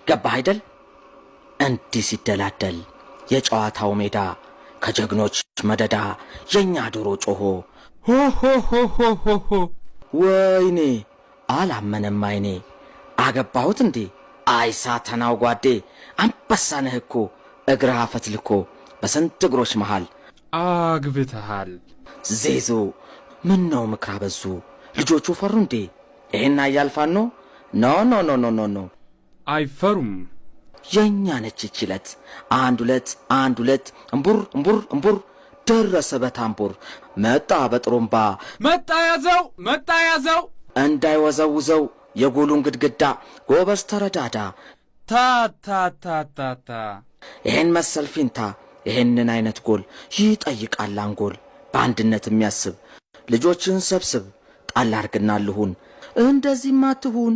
ገባህ አይደል? እንዲህ ሲደላደል የጨዋታው ሜዳ ከጀግኖች መደዳ የኛ ዶሮ ጮሆ ሆ ወይኔ አላመነም አይኔ አገባሁት እንዴ አይ ሳተናው ጓዴ አንበሳነህ እኮ እግርህ አፈትልኮ በስንት እግሮች መሃል አግብተሃል ዜዞ ምን ነው ምክራ በዙ ልጆቹ ፈሩ እንዴ ይሄን ያልፋን ነው ኖ አይፈሩም የኛ ነች ችለት አንድ ሁለት እምቡር ደረሰ በታምቡር መጣ በጥሩምባ መጣ ያዘው እንዳይወዘውዘው የጎሉን ግድግዳ ጎበዝ ተረዳዳ ታታታታታ ይሄን መሰል ፊንታ ይሄንን አይነት ጎል ይጠይቃል አንጎል በአንድነት የሚያስብ ልጆችን ሰብስብ ጣል አርግና ልሁን እንደዚህማ ትሁን